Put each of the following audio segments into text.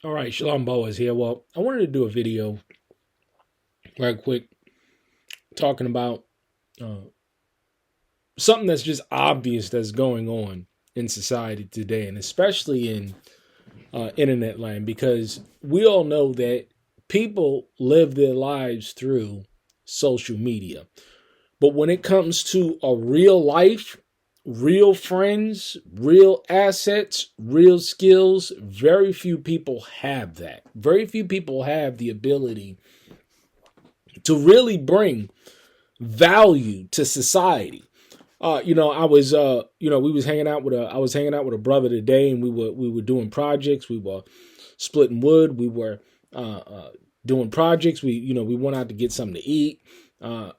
All right, Shalom Boas here. Well, I wanted to do a video right quick talking about uh, something that's just obvious that's going on in society today, and especially in internet land, because we all know that people live their lives through social media. But when it comes to a real life, real friends, real assets, real skills, very few people have that. Very few people have the ability to really bring value to society. I was hanging out with a brother today, and we were doing projects. We were splitting wood. We were doing projects. We went out to get something to eat.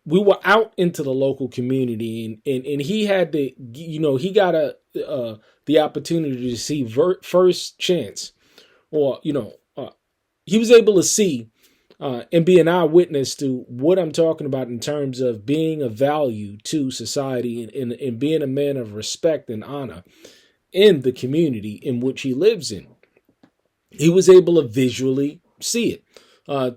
We were out into the local community, and he had he got the opportunity to see first chance, or he was able to see and be an eyewitness to what I'm talking about in terms of being of value to society, and being a man of respect and honor in the community in which he lives in. He was able to visually see it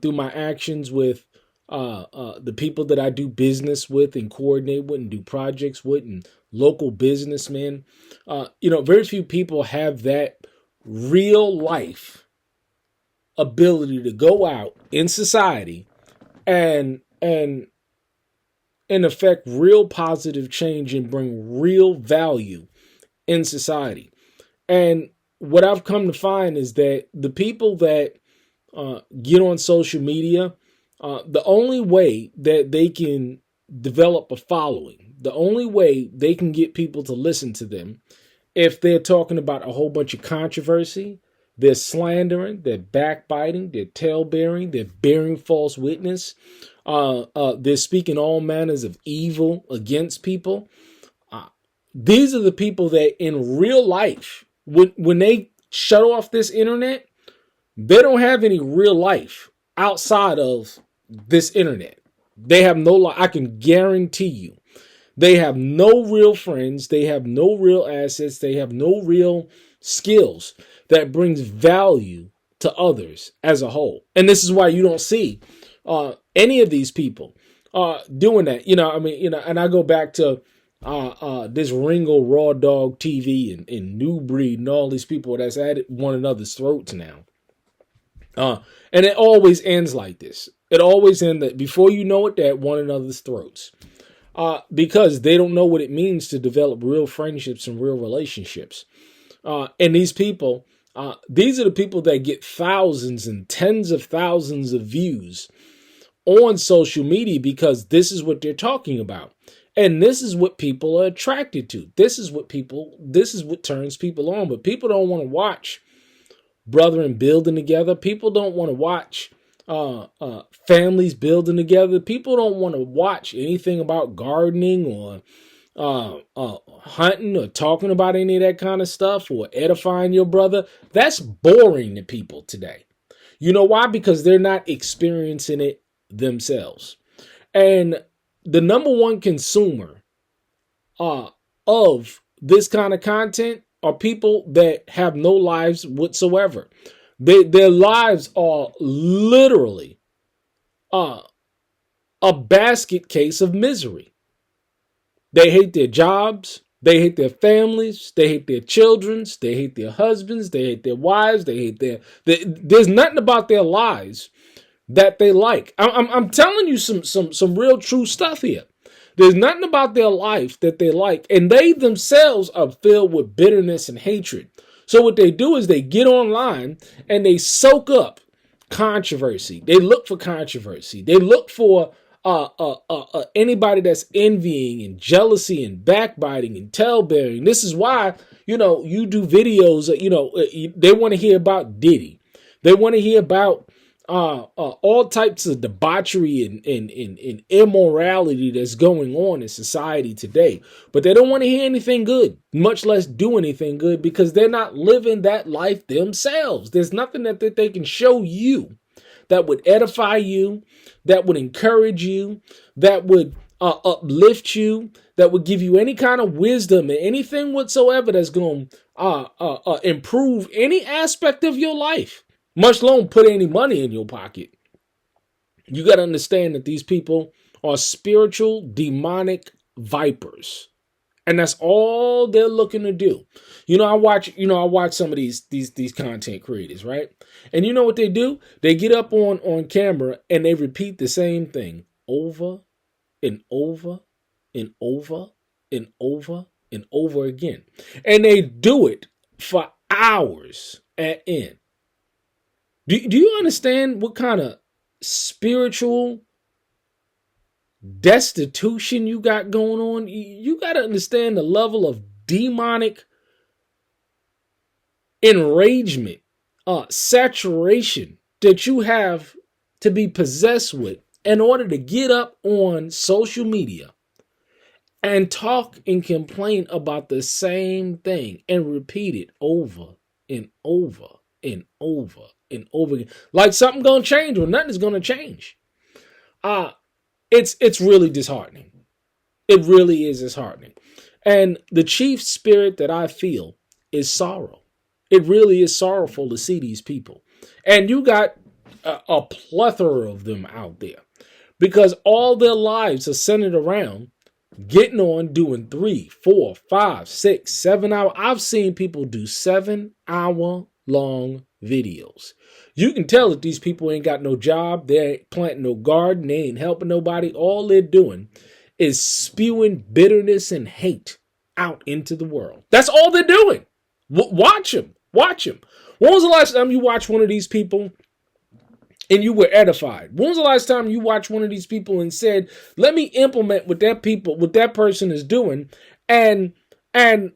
through my actions with the people that I do business with and coordinate with and do projects with, and local businessmen. Very few people have that real life ability to go out in society and affect real positive change and bring real value in society. And what I've come to find is that the people that get on social media, the only way that they can develop a following, the only way they can get people to listen to them, if they're talking about a whole bunch of controversy, they're slandering, they're backbiting, they're talebearing, they're bearing false witness, they're speaking all manners of evil against people. These are the people that in real life, when they shut off this internet, they don't have any real life outside of this internet. They have no life. I can guarantee you. They have no real friends. They have no real assets. They have no real skills that brings value to others as a whole. And this is why you don't see any of these people doing that. And I go back to this Ringo Raw Dog TV and New Breed and all these people that's at one another's throats now. And it always ends like this. It always ends that before you know it, they're at one another's throats. Because they don't know what it means to develop real friendships and real relationships. And these people, these are the people that get thousands and tens of thousands of views on social media because this is what they're talking about. And this is what people are attracted to. This is what turns people on. But people don't want to watch brethren building together. People don't want to watch families building together. People don't want to watch anything about gardening or hunting or talking about any of that kind of stuff or edifying your brother. That's boring to people today. You know why? Because they're not experiencing it themselves. And the number one consumer of this kind of content are people that have no lives whatsoever. Their lives are literally a basket case of misery. They hate their jobs. They hate their families. They hate their children. They hate their husbands. They hate their wives. There's nothing about their lives that they like. I'm telling you some real true stuff here. There's nothing about their life that they like. And they themselves are filled with bitterness and hatred. So what they do is they get online and they soak up controversy. They look for controversy. They look for anybody that's envying and jealousy and backbiting and talebearing. This is why, you do videos, they want to hear about Diddy. They want to hear about all types of debauchery and immorality that's going on in society today. But they don't want to hear anything good, much less do anything good, because they're not living that life themselves. There's nothing that they can show you that would edify you, that would encourage you, that would uplift you, that would give you any kind of wisdom and anything whatsoever that's going to improve any aspect of your life. much alone put any money in your pocket. You got to understand that these people are spiritual demonic vipers. And that's all they're looking to do. I watch some of these content creators, right? And you know what they do? They get up on camera and they repeat the same thing over and over and over and over and over again. And they do it for hours at end. Do you understand what kind of spiritual destitution you got going on? You got to understand the level of demonic enragement, saturation that you have to be possessed with in order to get up on social media and talk and complain about the same thing and repeat it over and over and over and over again. Like something gonna change when nothing's gonna change. It's really disheartening. It really is disheartening. And the chief spirit that I feel is sorrow. It really is sorrowful to see these people. And you got a plethora of them out there because all their lives are centered around getting on doing 3, 4, 5, 6, 7 hour. I've seen people do 7-hour long videos. You can tell that these people ain't got no job. They ain't planting no garden. They ain't helping nobody. All they're doing is spewing bitterness and hate out into the world. That's all they're doing. Watch them. Watch them. When was the last time you watched one of these people and you were edified? When was the last time you watched one of these people and said, let me implement what that person is doing, and I'm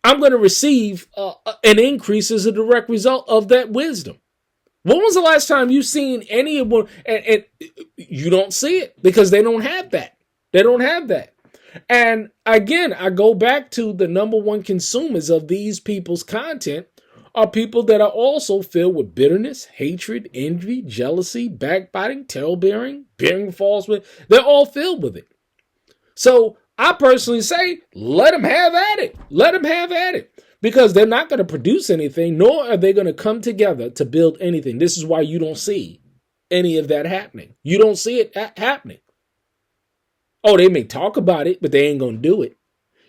going to receive an increase as a direct result of that wisdom? When was the last time you seen any of one? And you don't see it because they don't have that. They don't have that. And again, I go back to the number one consumers of these people's content are people that are also filled with bitterness, hatred, envy, jealousy, backbiting, talebearing, bearing false witness. They're all filled with it. So I personally say, let them have at it. Let them have at it. Because they're not going to produce anything, nor are they going to come together to build anything. This is why you don't see any of that happening. You don't see it happening. Oh, they may talk about it, but they ain't going to do it.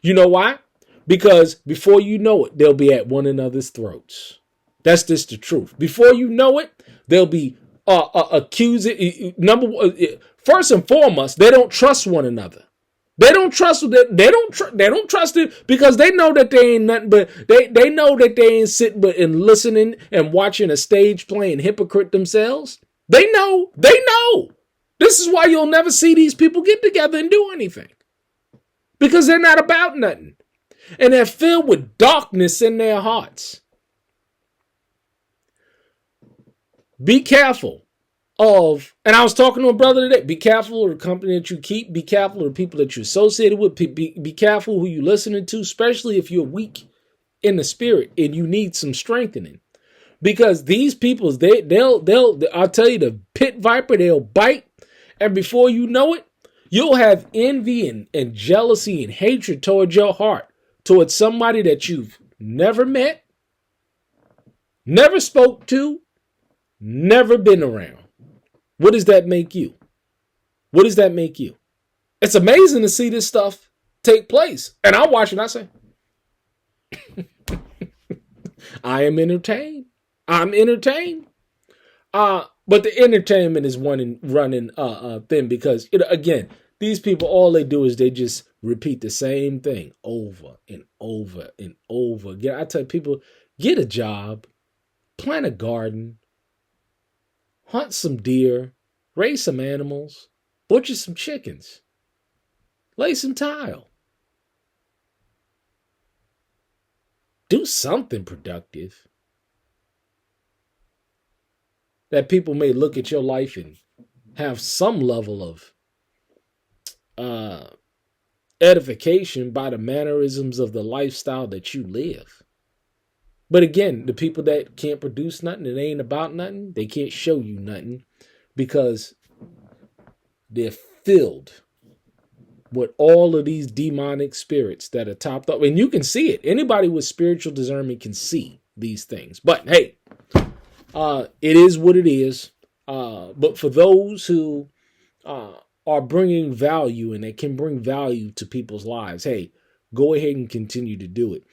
You know why? Because before you know it, they'll be at one another's throats. That's just the truth. Before you know it, they'll be accusing. First and foremost, they don't trust one another. They don't trust it. They don't trust it because they know that they ain't nothing but they know that they ain't sitting but and listening and watching a stage playing hypocrite themselves. They know. This is why you'll never see these people get together and do anything. Because they're not about nothing. And they're filled with darkness in their hearts. Be careful of, and I was talking to a brother today, be careful of the company that you keep. Be careful of the people that you're associated with. Be careful who you're listening to, especially if you're weak in the spirit and you need some strengthening. Because these people, they'll I'll tell you, the pit viper, they'll bite. And before you know it, you'll have envy and jealousy and hatred towards your heart, towards somebody that you've never met, never spoke to, never been around. What does that make you? What does that make you? It's amazing to see this stuff take place. And I watch it and I say, I am entertained. I'm entertained. But the entertainment is running thin because, again, these people, all they do is they just repeat the same thing over and over and over again. I tell people, get a job, plant a garden, hunt some deer, raise some animals, butcher some chickens, lay some tile. Do something productive that people may look at your life and have some level of edification by the mannerisms of the lifestyle that you live. But again, the people that can't produce nothing, it ain't about nothing, they can't show you nothing because they're filled with all of these demonic spirits that are topped up. And you can see it. Anybody with spiritual discernment can see these things. But hey, It is what it is. But for those who are bringing value and they can bring value to people's lives, hey, go ahead and continue to do it.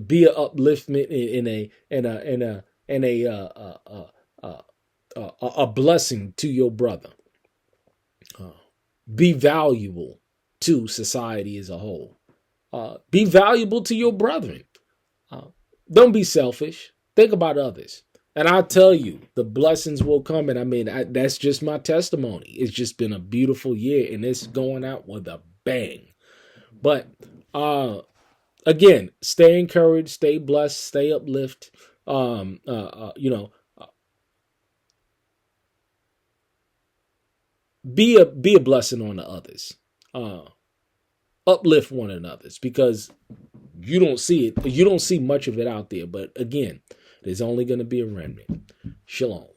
Be an upliftment a blessing to your brother. Be valuable to society as a whole. Be valuable to your brethren. Don't be selfish. Think about others. And I'll tell you, the blessings will come. And I mean, that's just my testimony. It's just been a beautiful year and it's going out with a bang. But again, stay encouraged, stay blessed, stay uplift. Be a blessing on the others. Uplift one another's because you don't see it. You don't see much of it out there. But again, there's only going to be a remnant. Shalom.